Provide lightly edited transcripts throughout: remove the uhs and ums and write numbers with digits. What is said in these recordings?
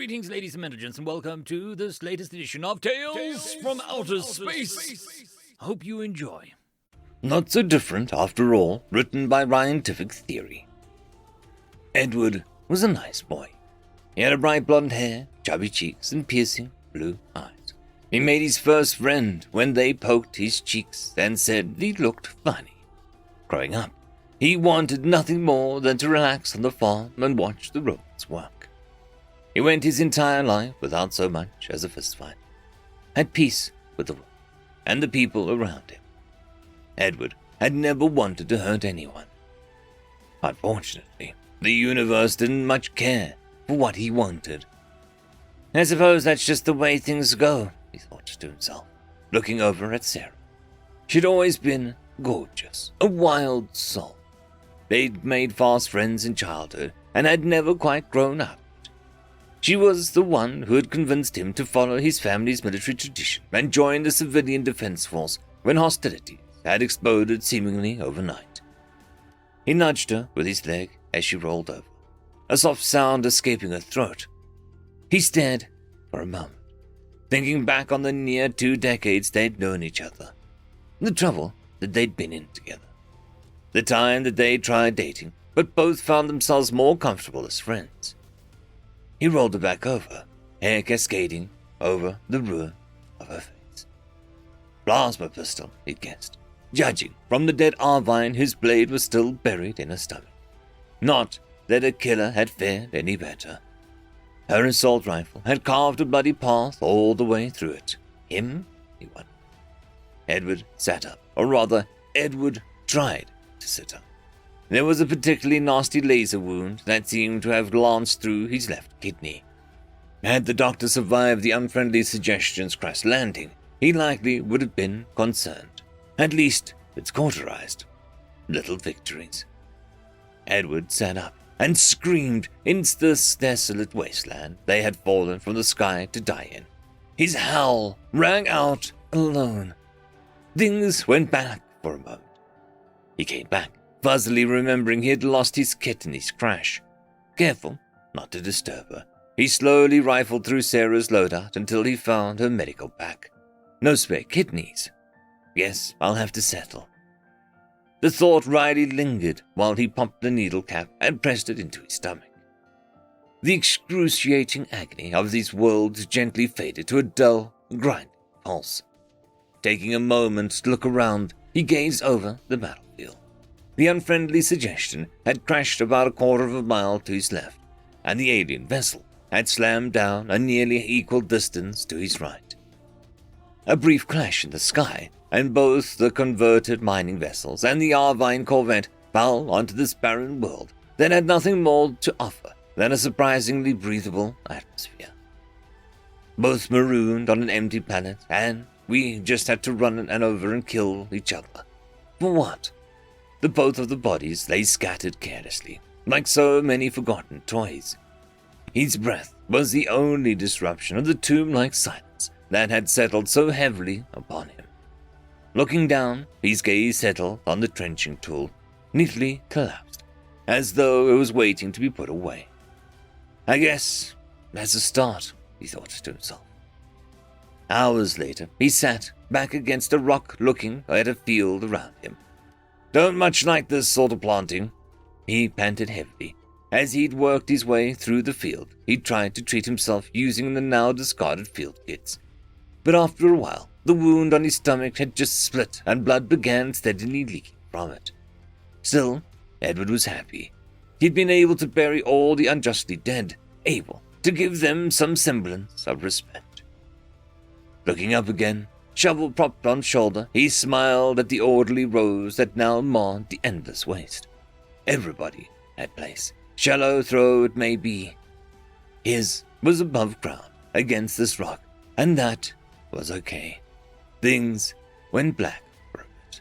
Greetings, ladies and gentlemen, and welcome to this latest edition of Tales from Outer Space. I hope you enjoy. Not so different, after all, written by Scientific Theory. Edward was a nice boy. He had a bright blonde hair, chubby cheeks, and piercing blue eyes. He made his first friend when they poked his cheeks and said he looked funny. Growing up, he wanted nothing more than to relax on the farm and watch the robots work. He went his entire life without so much as a fistfight, at peace with the world and the people around him. Edward had never wanted to hurt anyone. Unfortunately, the universe didn't much care for what he wanted. I suppose that's just the way things go, he thought to himself, looking over at Sarah. She'd always been gorgeous, a wild soul. They'd made fast friends in childhood and had never quite grown up. She was the one who had convinced him to follow his family's military tradition and join the civilian defense force when hostilities had exploded seemingly overnight. He nudged her with his leg as she rolled over, a soft sound escaping her throat. He stared for a moment, thinking back on the near 2 decades they'd known each other, the trouble that they'd been in together, the time that they'd tried dating, but both found themselves more comfortable as friends. He rolled her back over, hair cascading over the ruin of her face. Plasma pistol, he'd guessed, judging from the dead Arvine whose blade was still buried in her stomach. Not that a killer had fared any better. Her assault rifle had carved a bloody path all the way through it. Him? He wondered. Edward sat up, or rather, Edward tried to sit up. There was a particularly nasty laser wound that seemed to have lanced through his left kidney. Had the doctor survived the unfriendly suggestion's crash landing, he likely would have been concerned. At least, it's cauterized. Little victories. Edward sat up and screamed into this desolate wasteland they had fallen from the sky to die in. His howl rang out alone. Things went back for a moment. He came back, fuzzily remembering he had lost his kit in his crash. Careful not to disturb her, he slowly rifled through Sarah's loadout until he found her medical pack. No spare kidneys. Guess I'll have to settle. The thought wryly lingered while he popped the needle cap and pressed it into his stomach. The excruciating agony of these worlds gently faded to a dull, grinding pulse. Taking a moment to look around, he gazed over the battlefield. The unfriendly suggestion had crashed about a quarter of a mile to his left, and the alien vessel had slammed down a nearly equal distance to his right. A brief clash in the sky, and both the converted mining vessels and the Arvine corvette fell onto this barren world that had nothing more to offer than a surprisingly breathable atmosphere. Both marooned on an empty planet, and we just had to run and over and kill each other. For what? The both of the bodies lay scattered carelessly, like so many forgotten toys. His breath was the only disruption of the tomb-like silence that had settled so heavily upon him. Looking down, his gaze settled on the trenching tool, neatly collapsed, as though it was waiting to be put away. I guess that's a start, he thought to himself. Hours later, he sat back against a rock looking at a field around him. Don't much like this sort of planting, he panted heavily. As he'd worked his way through the field, he tried to treat himself using the now discarded field kits. But after a while, the wound on his stomach had just split and blood began steadily leaking from it. Still, Edward was happy. He'd been able to bury all the unjustly dead, able to give them some semblance of respect. Looking up again, shovel propped on shoulder, he smiled at the orderly rows that now marred the endless waste. Everybody had place, shallow though it may be. His was above ground, against this rock, and that was okay. Things went black for a bit.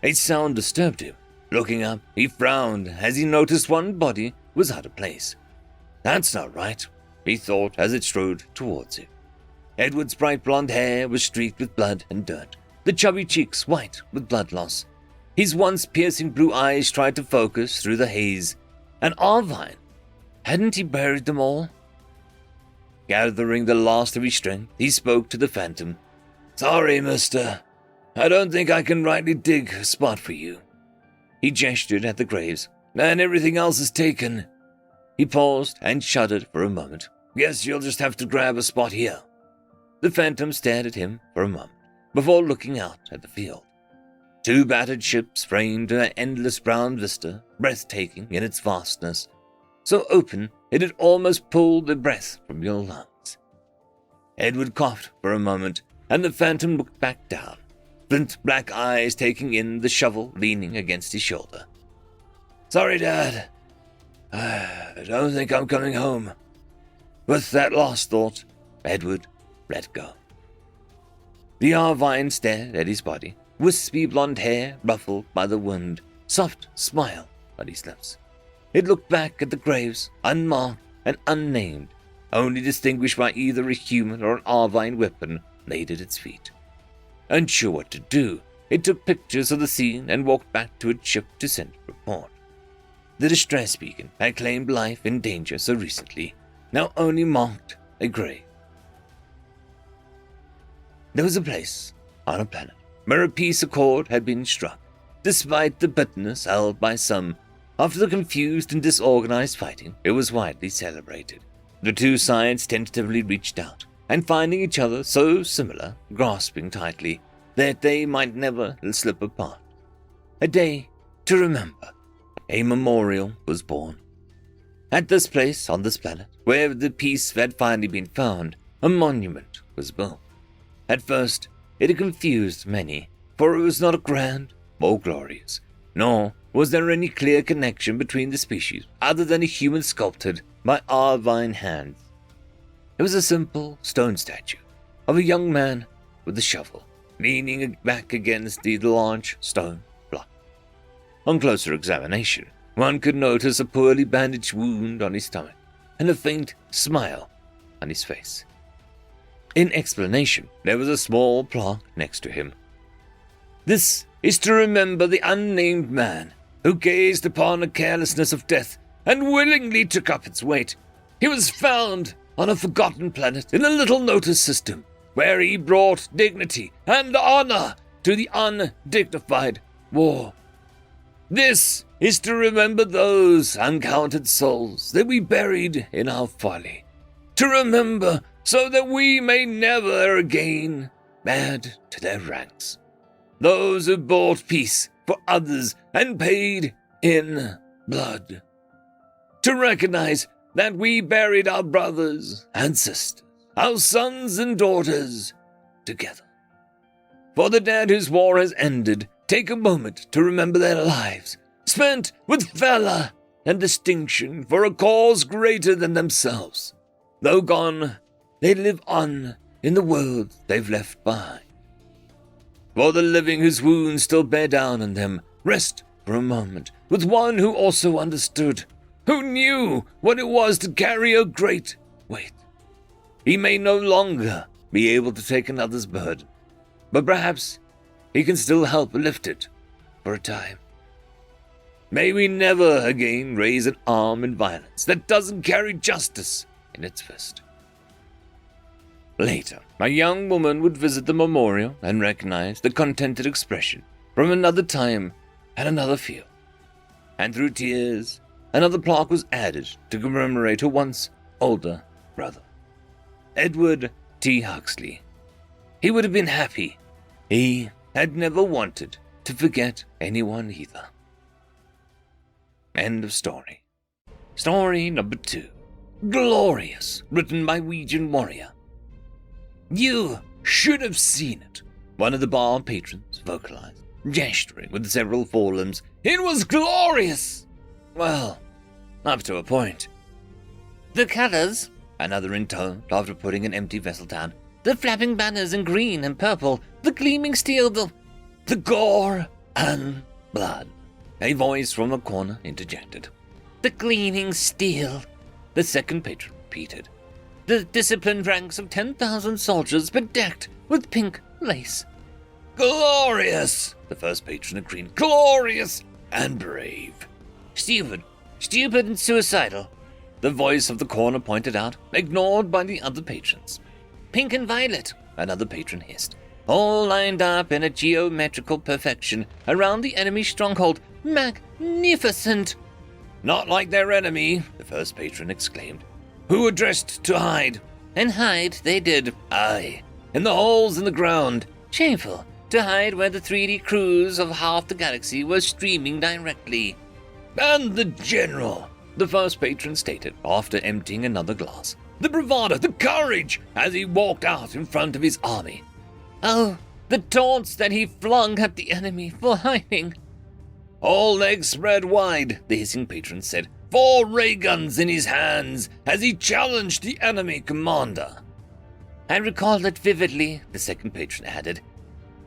A sound disturbed him. Looking up, he frowned as he noticed one body was out of place. That's not right, he thought as it strode towards him. Edward's bright blonde hair was streaked with blood and dirt, the chubby cheeks white with blood loss. His once piercing blue eyes tried to focus through the haze. An Arvine. Hadn't he buried them all? Gathering the last of his strength, he spoke to the phantom. "Sorry, mister. I don't think I can rightly dig a spot for you." He gestured at the graves. "And everything else is taken." He paused and shuddered for a moment. "Guess you'll just have to grab a spot here." The phantom stared at him for a moment before looking out at the field. Two battered ships framed an endless brown vista, breathtaking in its vastness, so open it had almost pulled the breath from your lungs. Edward coughed for a moment, and the phantom looked back down, flint black eyes taking in the shovel leaning against his shoulder. "Sorry, Dad. I don't think I'm coming home." With that last thought, Edward let go. The Arvine stared at his body, wispy blonde hair ruffled by the wind, soft smile on his lips. It looked back at the graves, unmarked and unnamed, only distinguished by either a human or an Arvine weapon laid at its feet. Unsure what to do, it took pictures of the scene and walked back to its ship to send a report. The distress beacon had claimed life in danger so recently, now only marked a grave. There was a place on a planet where a peace accord had been struck, despite the bitterness held by some. After the confused and disorganized fighting, it was widely celebrated. The two sides tentatively reached out, and finding each other so similar, grasping tightly, that they might never slip apart. A day to remember. A memorial was born. At this place on this planet, where the peace had finally been found, a monument was built. At first, it had confused many, for it was not grand or glorious, nor was there any clear connection between the species other than a human sculpted by Arvine hands. It was a simple stone statue of a young man with a shovel, leaning back against the large stone block. On closer examination, one could notice a poorly bandaged wound on his stomach and a faint smile on his face. In explanation, there was a small plaque next to him. "This is to remember the unnamed man who gazed upon the carelessness of death and willingly took up its weight. He was found on a forgotten planet in a little notice system, where he brought dignity and honor to the undignified war. This is to remember those uncounted souls that we buried in our folly. To remember so that we may never again add to their ranks. Those who bought peace for others and paid in blood. To recognize that we buried our brothers and sisters, our sons and daughters, together. For the dead whose war has ended, take a moment to remember their lives, spent with valor and distinction for a cause greater than themselves. Though gone, they live on in the world they've left behind. For the living whose wounds still bear down on them, rest for a moment with one who also understood, who knew what it was to carry a great weight. He may no longer be able to take another's burden, but perhaps he can still help lift it for a time. May we never again raise an arm in violence that doesn't carry justice in its fist." Later, a young woman would visit the memorial and recognize the contented expression from another time and another field. And through tears, another plaque was added to commemorate her once older brother, Edward T. Huxley. He would have been happy. He had never wanted to forget anyone either. End of story. Story number 2. Glorious, written by Ouijan Warrior. "You should have seen it," one of the bar patrons vocalized, gesturing with several forelimbs. "It was glorious!" "Well, up to a point." "The colors," another intoned after putting an empty vessel down. "The flapping banners in green and purple, the gleaming steel, the gore and blood," a voice from a corner interjected. "The gleaming steel," the second patron repeated. "The disciplined ranks of 10,000 soldiers bedecked with pink lace." "Glorious!" the first patron agreed. "Glorious and brave." Stupid and suicidal," the voice of the corner pointed out, ignored by the other patrons. Pink and violet, another patron hissed, all lined up in a geometrical perfection around the enemy stronghold. Magnificent! Not like their enemy, the first patron exclaimed, who were dressed to hide. And hide they did, aye, in the holes in the ground. Shameful, to hide where the 3D cruise of half the galaxy was streaming directly. And the general, the first patron stated after emptying another glass. The bravado, the courage, as he walked out in front of his army. Oh, the taunts that he flung at the enemy for hiding. All legs spread wide, the hissing patron said, 4 ray guns in his hands as he challenged the enemy commander. I recall it vividly, the second patron added.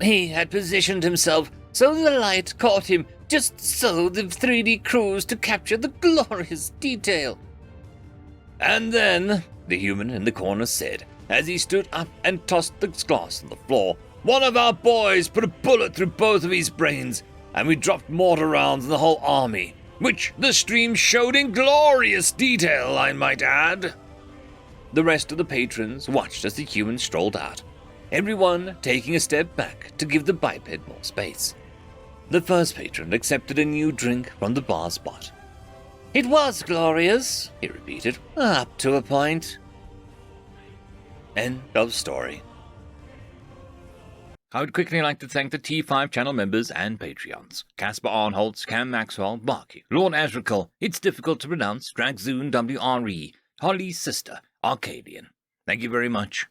He had positioned himself so the light caught him, just so the 3D cruise to capture the glorious detail. And then, the human in the corner said, as he stood up and tossed the glass on the floor, one of our boys put a bullet through both of his brains, and we dropped mortar rounds in the whole army, which the stream showed in glorious detail, I might add. The rest of the patrons watched as the human strolled out, everyone taking a step back to give the biped more space. The first patron accepted a new drink from the bar spot. It was glorious, he repeated, up to a point. End of story. I would quickly like to thank the T5 channel members and Patreons. Caspar Arnholtz, Cam Maxwell, Barky, Lord Azrakal, It's Difficult to Pronounce, Dragzoon WRE, Holly's Sister, Arcadian. Thank you very much.